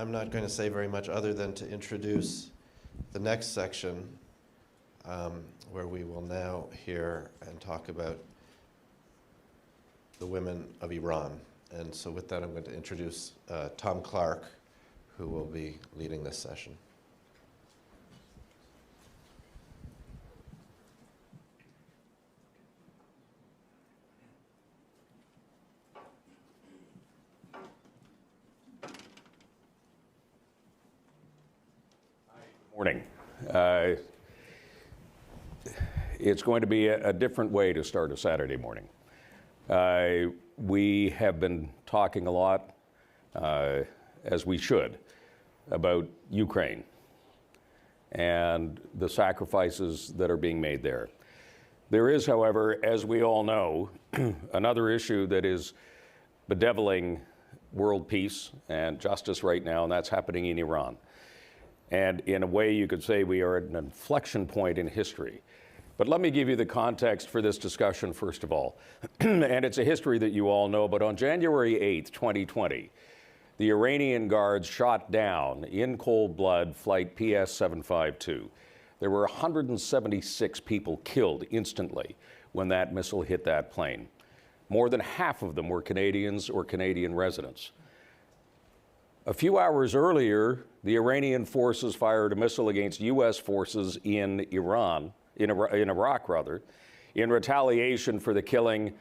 I'm not going to say very much other than to introduce the next section, where we will now hear and talk about the women of Iran. And so with that, I'm going to introduce Tom Clark, who will be leading this session. Morning. It's going to be a different way to start a Saturday morning. We have been talking a lot, as we should, about Ukraine and the sacrifices that are being made there. There is, however, as we all know, another issue that is bedeviling world peace and justice right now, and that's happening in Iran. And in a way, you could say we are at an inflection point in history. But let me give you the context for this discussion, first of all. And it's a history that you all know, but on January 8th, 2020, the Iranian guards shot down, in cold blood, flight PS-752. There were 176 people killed instantly when that missile hit that plane. More than half of them were Canadians or Canadian residents. A few hours earlier, the Iranian forces fired a missile against U.S. forces in Iraq, in retaliation for the killing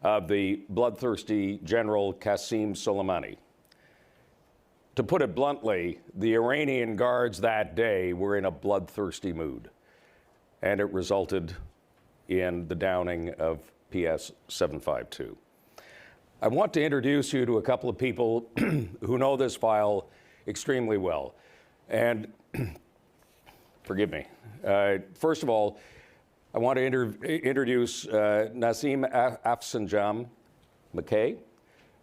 of the bloodthirsty General Qasem Soleimani. To put it bluntly, the Iranian guards that day were in a bloodthirsty mood, and it resulted in the downing of PS-752. I want to introduce you to a couple of people who know this file extremely well. And forgive me. First of all, I want to introduce Nazanin Afshin-Jam, MacKay,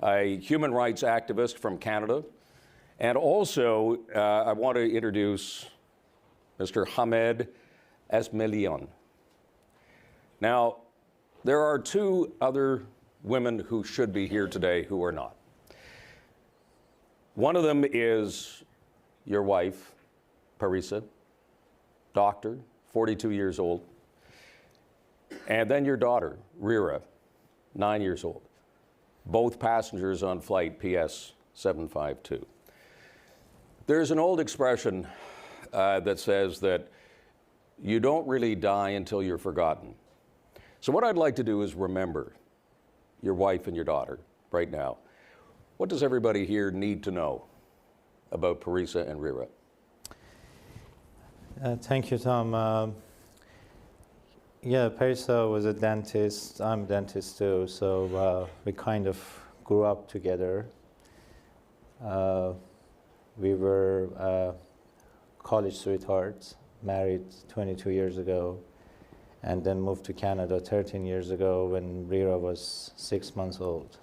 a human rights activist from Canada. And also, I want to introduce Mr. Hamed Esmaeilion. Now, there are two other women who should be here today who are not. One of them is your wife, Parisa, doctor, 42 years old. And then your daughter, Rira, 9 years old. Both passengers on flight PS-752. There's an old expression that says that you don't really die until you're forgotten. So what I'd like to do is remember your wife and your daughter right now. What does everybody here need to know about Parisa and Rira? Thank you, Tom. Yeah, Parisa was a dentist. I'm a dentist too, so we kind of grew up together. We were college sweethearts, married 22 years ago, and then moved to Canada 13 years ago when Rira was 6 months old.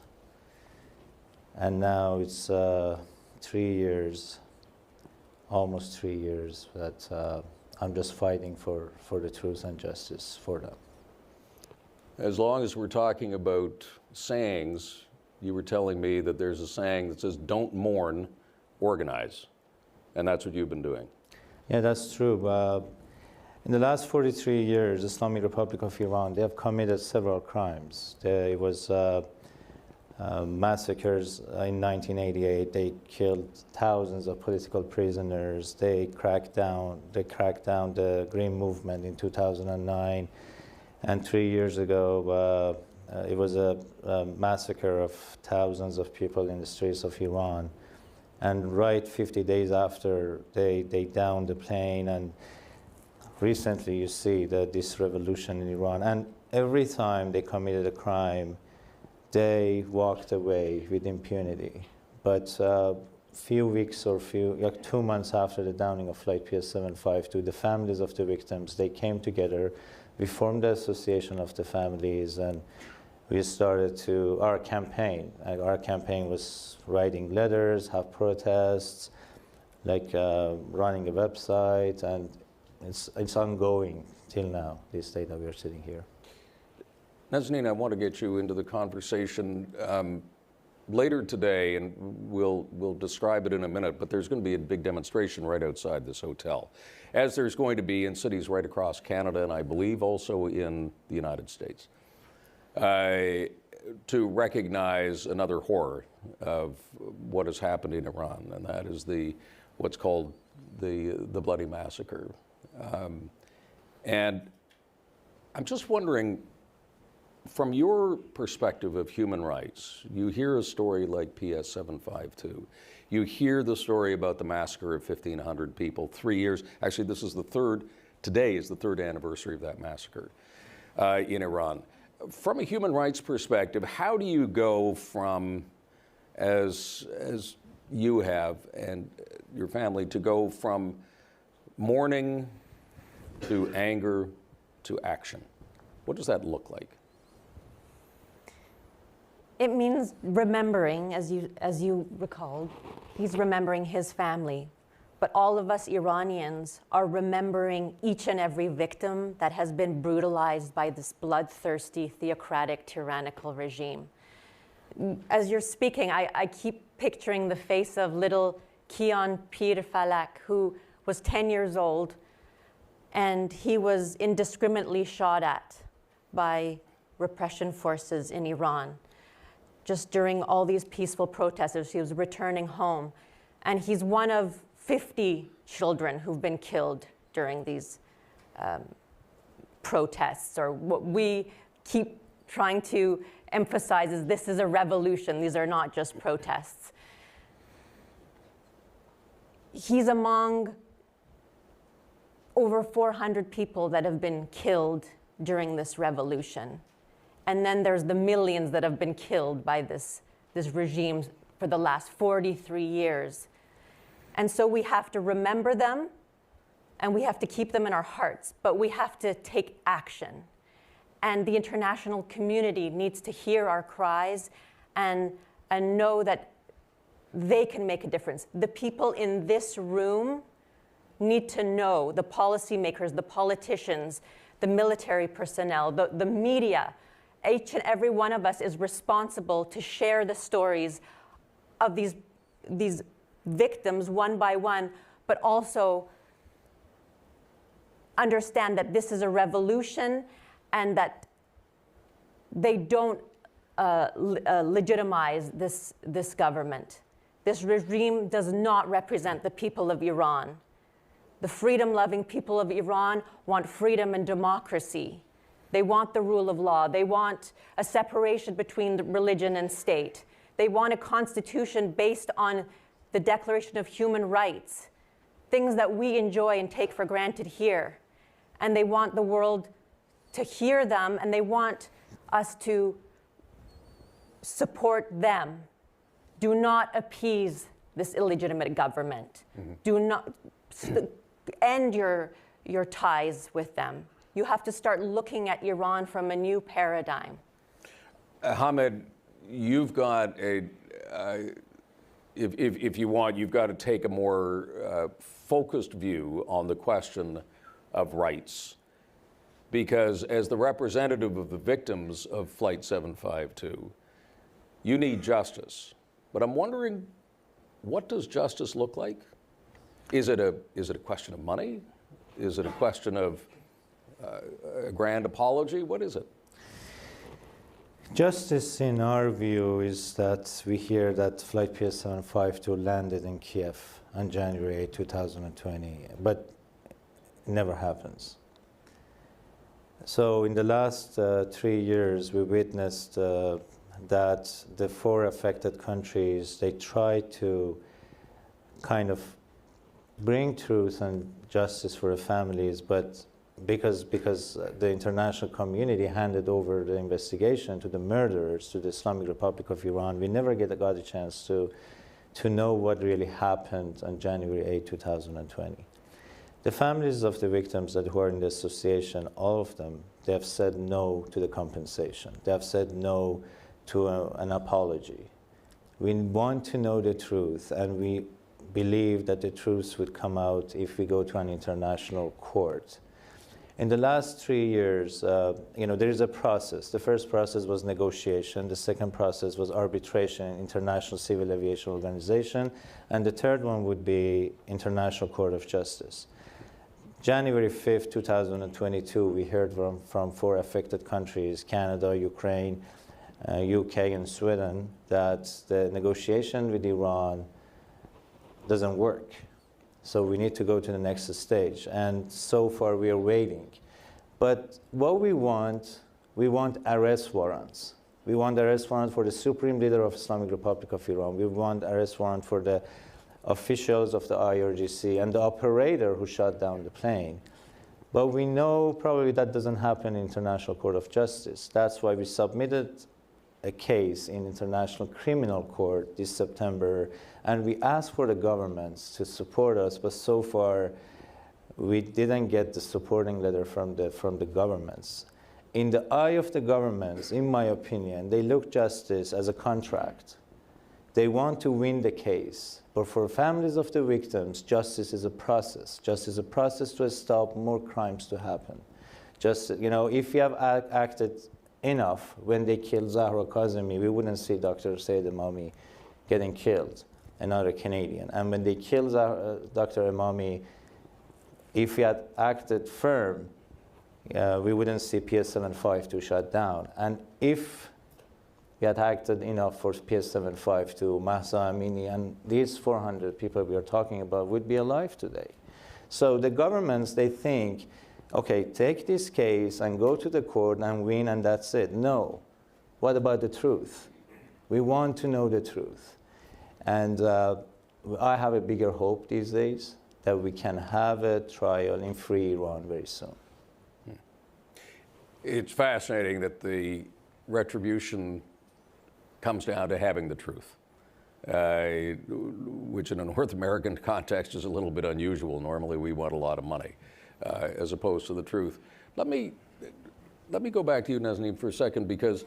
And now it's 3 years, almost 3 years, that I'm just fighting for the truth and justice for them. As long as we're talking about sayings, you were telling me that there's a saying that says, don't mourn, organize. And that's what you've been doing. Yeah, that's true. In the last 43 years, Islamic Republic of Iran, they have committed several crimes. There was massacres in 1988. They killed thousands of political prisoners. They cracked down the Green Movement in 2009. And 3 years ago, it was a massacre of thousands of people in the streets of Iran. And right 50 days after, they downed the plane. And recently, you see this revolution in Iran. And every time they committed a crime, they walked away with impunity. But few weeks or 2 months after the downing of flight PS-752, the families of the victims, they came together. We formed the Association of the Families, and we started our campaign. Our campaign was writing letters, have protests, like running a website, and it's ongoing till now, this day that we are sitting here. Nazanin, I want to get you into the conversation. later today, and we'll describe it in a minute, but there's going to be a big demonstration right outside this hotel, as there's going to be in cities right across Canada and I believe also in the United States, to recognize another horror of what has happened in Iran, and that is what's called the Bloody Massacre. And I'm just wondering, from your perspective of human rights, you hear a story like PS 752. You hear the story about the massacre of 1,500 people, 3 years. Actually, today is the third anniversary of that massacre in Iran. From a human rights perspective, how do you go from, as you have and your family, to go from mourning to anger to action? What does that look like? It means remembering, as you recalled, he's remembering his family. But all of us Iranians are remembering each and every victim that has been brutalized by this bloodthirsty, theocratic, tyrannical regime. As you're speaking, I keep picturing the face of little Kian Pir Falak, who was 10 years old, and he was indiscriminately shot at by repression forces in Iran. Just during all these peaceful protests, he was returning home. And he's one of 50 children who've been killed during these protests, or what we keep trying to emphasize is this is a revolution. These are not just protests. He's among over 400 people that have been killed during this revolution. And then there's the millions that have been killed by this regime for the last 43 years. And so we have to remember them, and we have to keep them in our hearts, but we have to take action. And the international community needs to hear our cries and know that they can make a difference. The people in this room need to know, the policymakers, the politicians, the military personnel, the media. Each and every one of us is responsible to share the stories of these victims one by one, but also understand that this is a revolution and that they don't legitimize this government. This regime does not represent the people of Iran. The freedom-loving people of Iran want freedom and democracy. They want the rule of law. They want a separation between the religion and state. They want a constitution based on the Declaration of Human Rights, things that we enjoy and take for granted here. And they want the world to hear them, and they want us to support them. Do not appease this illegitimate government. Mm-hmm. Do not end your ties with them. You have to start looking at Iran from a new paradigm. Hamed, you've got if you want, you've got to take a more focused view on the question of rights. Because as the representative of the victims of Flight 752, you need justice. But I'm wondering, what does justice look like? Is it a question of money? Is it a question of a grand apology? What is it? Justice, in our view, is that we hear that Flight PS 752 landed in Kiev on January 8, 2020, but it never happens. So in the last 3 years, we witnessed that the 4 affected countries, they tried to kind of bring truth and justice for the families, but because the international community handed over the investigation to the murderers, to the Islamic Republic of Iran, we never got a chance to know what really happened on January 8, 2020. The families of the victims who are in the association, all of them, they have said no to the compensation. They have said no to an apology. We want to know the truth, and we believe that the truth would come out if we go to an international court. In the last 3 years, there is a process. The first process was negotiation. The second process was arbitration, International Civil Aviation Organization. And the third one would be International Court of Justice. January 5th, 2022, we heard from 4 affected countries, Canada, Ukraine, UK, and Sweden, that the negotiation with Iran doesn't work. So we need to go to the next stage. And so far, we are waiting. But what we want arrest warrants. We want arrest warrant for the Supreme Leader of Islamic Republic of Iran. We want arrest warrant for the officials of the IRGC and the operator who shot down the plane. But we know probably that doesn't happen in International Court of Justice. That's why we submitted a case in International Criminal Court this September, and we asked for the governments to support us, but so far we didn't get the supporting letter from the governments. In the eye of the governments, in my opinion, they look justice as a contract. They want to win the case. But for families of the victims, justice is a process. Justice is a process to stop more crimes to happen. Just, if you have acted enough when they killed Zahra Kazemi, we wouldn't see Dr. Said Imami getting killed, another Canadian. And when they killed Dr. Imami, if we had acted firm, we wouldn't see PS-752 shut down. And if we had acted enough for PS-752, Mahsa Amini, and these 400 people we are talking about would be alive today. So the governments, they think, okay, take this case and go to the court and win, and that's it. No. What about the truth? We want to know the truth. And I have a bigger hope these days that we can have a trial in free Iran very soon. It's fascinating that the retribution comes down to having the truth, which in a North American context is a little bit unusual. Normally we want a lot of money as opposed to the truth. Let me go back to you, Nazanin, for a second, because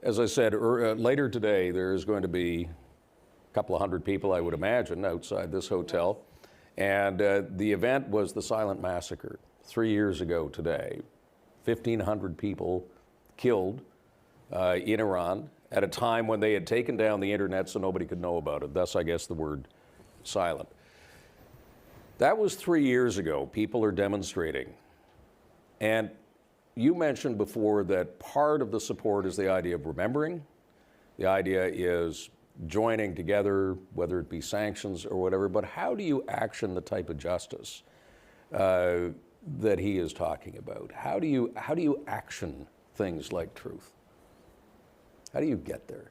as I said, later today there's going to be a couple of hundred people, I would imagine, outside this hotel. And the event was the silent massacre 3 years ago today. 1,500 people killed in Iran at a time when they had taken down the internet so nobody could know about it. Thus, I guess, the word silent. That was 3 years ago. People are demonstrating. And you mentioned before that part of the support is the idea of remembering. The idea is joining together, whether it be sanctions or whatever. But how do you action the type of justice that he is talking about? How do you action things like truth? How do you get there?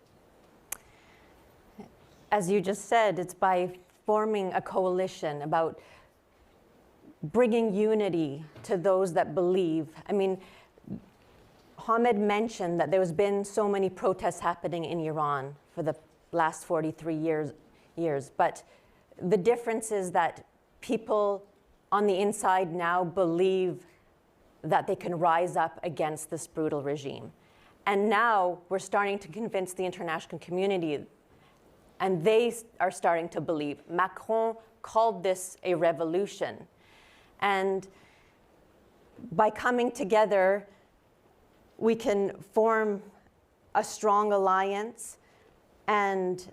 As you just said, it's by forming a coalition, about bringing unity to those that believe. I mean, Hamed mentioned that there's been so many protests happening in Iran for the last 43 years, but the difference is that people on the inside now believe that they can rise up against this brutal regime. And now we're starting to convince the international community, and they are starting to believe. Macron called this a revolution. And by coming together, we can form a strong alliance and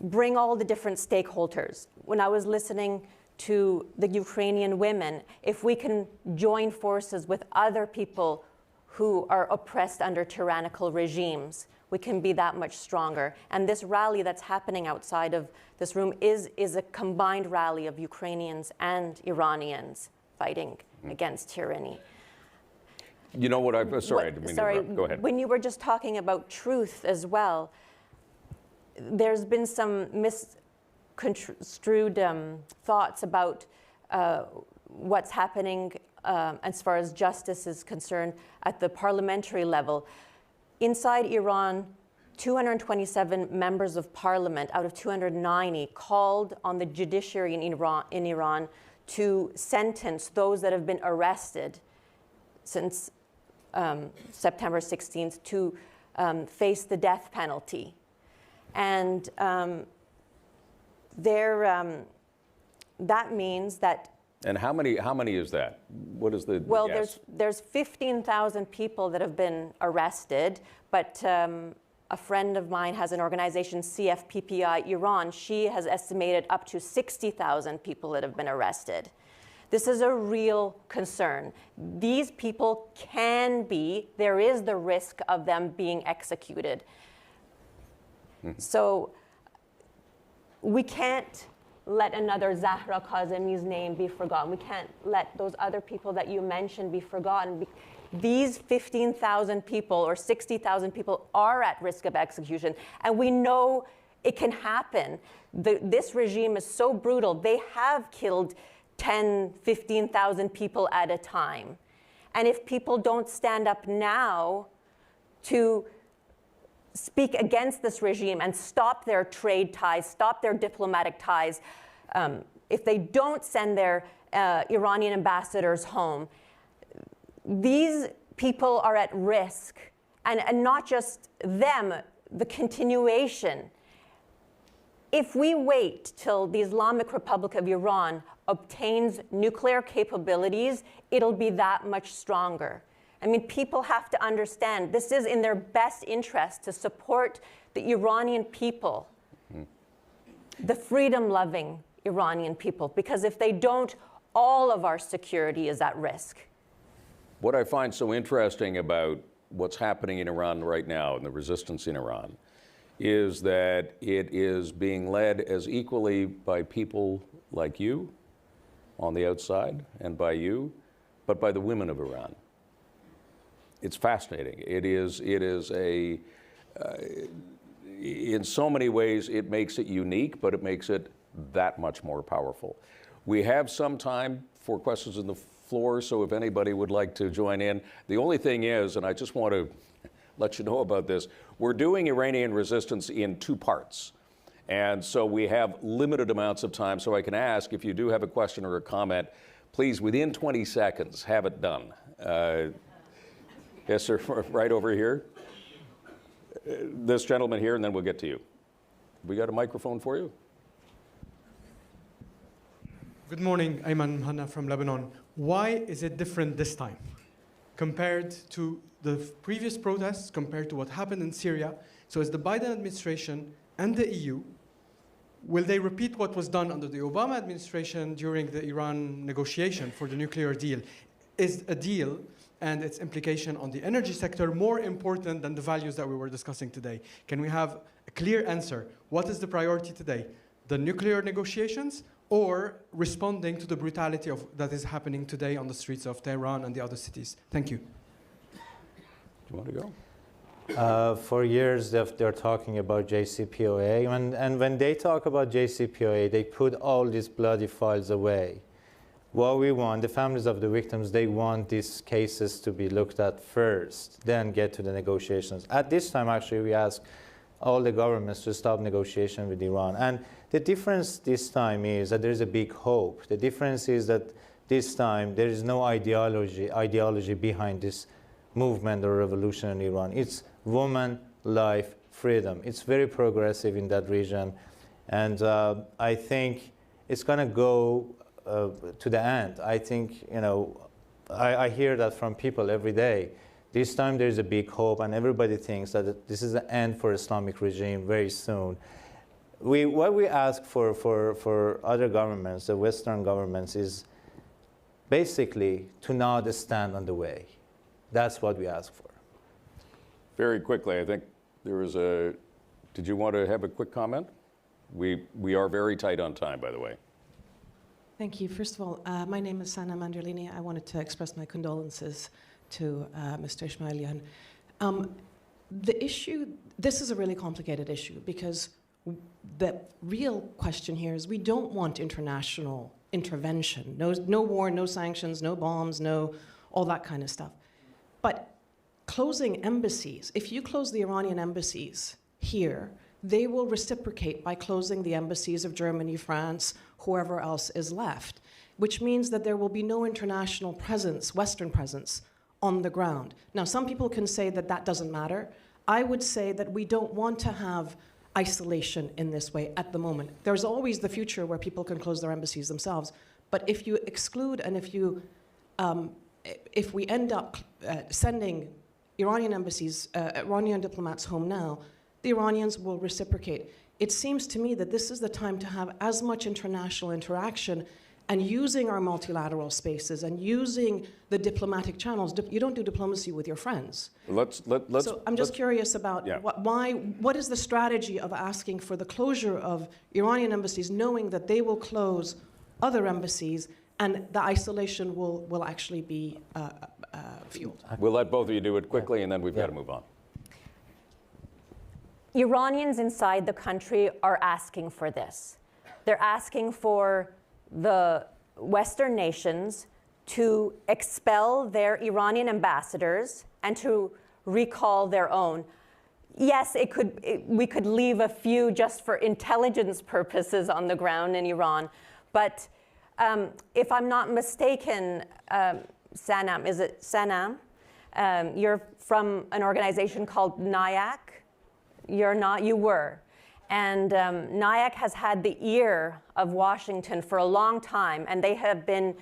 bring all the different stakeholders. When I was listening to the Ukrainian women, if we can join forces with other people who are oppressed under tyrannical regimes, we can be that much stronger. And this rally that's happening outside of this room is a combined rally of Ukrainians and Iranians fighting against tyranny. You know what sorry, I didn't mean to interrupt. Go ahead. When you were just talking about truth as well, there's been some misconstrued thoughts about what's happening as far as justice is concerned at the parliamentary level. Inside Iran, 227 members of parliament out of 290 called on the judiciary in Iran to sentence those that have been arrested since September 16th to face the death penalty. And that means that And how many is that? What is the Well, guess? there's 15,000 people that have been arrested, but a friend of mine has an organization, CFPPI Iran. She has estimated up to 60,000 people that have been arrested. This is a real concern. These people there is the risk of them being executed. So we can't let another Zahra Kazemi's name be forgotten. We can't let those other people that you mentioned be forgotten. These 15,000 people or 60,000 people are at risk of execution, and we know it can happen. This regime is so brutal. They have killed 10, 15,000 people at a time. And if people don't stand up now to speak against this regime and stop their trade ties, stop their diplomatic ties, if they don't send their Iranian ambassadors home, these people are at risk. And not just them, the continuation. If we wait till the Islamic Republic of Iran obtains nuclear capabilities, it'll be that much stronger. I mean, people have to understand this is in their best interest to support the Iranian people, the freedom-loving Iranian people, because if they don't, all of our security is at risk. What I find so interesting about what's happening in Iran right now and the resistance in Iran is that it is being led as equally by people like you on the outside and by you, but by the women of Iran. It's fascinating. It is in so many ways, it makes it unique, but it makes it that much more powerful. We have some time for questions on the floor, so if anybody would like to join in. The only thing is, and I just want to let you know about this, we're doing Iranian resistance in two parts. And so we have limited amounts of time, so I can ask if you do have a question or a comment, please, within 20 seconds, have it done. Yes, sir, right over here. This gentleman here, and then we'll get to you. We got a microphone for you? Good morning, Ayman Hanna from Lebanon. Why is it different this time compared to the previous protests, compared to what happened in Syria? So is the Biden administration and the EU, will they repeat what was done under the Obama administration during the Iran negotiation for the nuclear deal? Is a deal and its implication on the energy sector more important than the values that we were discussing today? Can we have a clear answer? What is the priority today? The nuclear negotiations or responding to the brutality that is happening today on the streets of Tehran and the other cities? Thank you. Do you want to go? For years, they're talking about JCPOA, and when they talk about JCPOA, they put all these bloody files away. What we want, the families of the victims, they want these cases to be looked at first, then get to the negotiations. At this time, actually, we ask all the governments to stop negotiation with Iran. And the difference this time is that there's a big hope. The difference is that this time there is no ideology behind this movement or revolution in Iran. It's woman, life, freedom. It's very progressive in that region. And I think it's going to go to the end. I think, I hear that from people every day. This time there's a big hope, and everybody thinks that this is the end for Islamic regime very soon. What we ask for other governments, the Western governments, is basically to not stand on the way. That's what we ask for. Very quickly, I think there was a, did you want to have a quick comment? We are very tight on time, by the way. Thank you. First of all, my name is Sana Manderlini. I wanted to express my condolences to Mr. Esmaeilion. The issue, this is a really complicated issue because the real question here is we don't want international intervention. No war, no sanctions, no bombs, no all that kind of stuff. But closing embassies, if you close the Iranian embassies here, they will reciprocate by closing the embassies of Germany, France, whoever else is left, which means that there will be no international presence, Western presence, on the ground. Now, some people can say that that doesn't matter. I would say that we don't want to have isolation in this way at the moment. There's always the future where people can close their embassies themselves, But if you exclude and if we end up sending Iranian embassies, Iranian diplomats home now, the Iranians will reciprocate. It seems to me that this is the time to have as much international interaction and using our multilateral spaces and using the diplomatic channels. You don't do diplomacy with your friends. So I'm just curious about what is the strategy of asking for the closure of Iranian embassies, knowing that they will close other embassies and the isolation will actually be fueled. We'll let both of you do it quickly, and then we've got to move on. Iranians inside the country are asking for this. They're asking for the Western nations to expel their Iranian ambassadors and to recall their own. Yes, we could leave a few just for intelligence purposes on the ground in Iran, but if I'm not mistaken, Sanam, is it Sanam? You're from an organization called NIAC. You're not, you were. And NIAC has had the ear of Washington for a long time, and they have been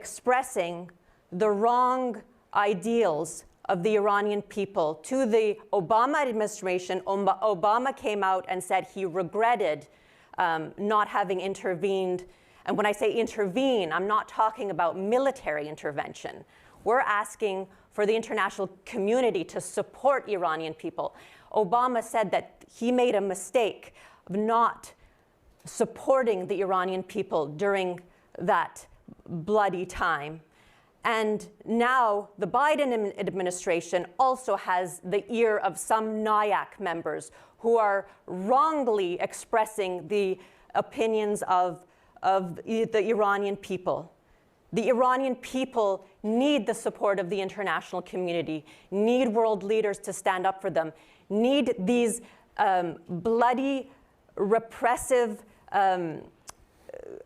expressing the wrong ideals of the Iranian people to the Obama administration. Obama came out and said he regretted not having intervened. And when I say intervene, I'm not talking about military intervention. We're asking for the international community to support Iranian people. Obama said that he made a mistake of not supporting the Iranian people during that bloody time. And now the Biden administration also has the ear of some NIAC members who are wrongly expressing the opinions of the Iranian people. The Iranian people need the support of the international community, need world leaders to stand up for them, need these bloody, repressive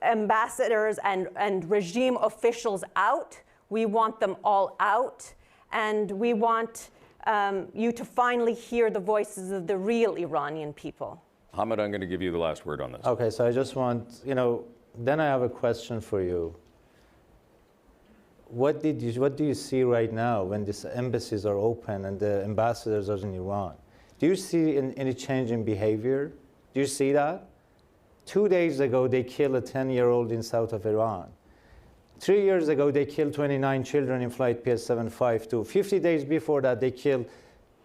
ambassadors and regime officials out. We want them all out, and we want you to finally hear the voices of the real Iranian people. Hamid, I'm going to give you the last word on this. Okay, so I just want, then I have a question for you. What do you see right now when these embassies are open and the ambassadors are in Iran? Do you see any change in behavior? Do you see that? 2 days ago, they killed a 10-year-old in south of Iran. 3 years ago, they killed 29 children in flight PS752. 50 days before that, they killed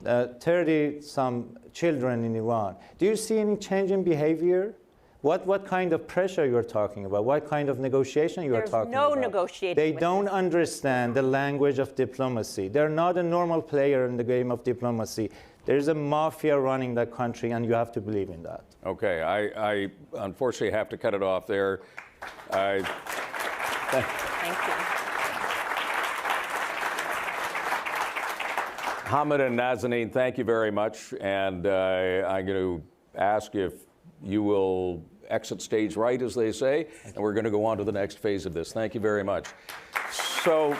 30-some children in Iran. Do you see any change in behavior? What kind of pressure you're talking about? What kind of negotiation you are talking about? There's no negotiating. They don't understand the language of diplomacy. They're not a normal player in the game of diplomacy. There's a mafia running that country, and you have to believe in that. Okay, I unfortunately have to cut it off there. Thank you. Hamid and Nazanin, thank you very much. And I'm going to ask if you will exit stage right, as they say, and we're going to go on to the next phase of this. Thank you very much. So.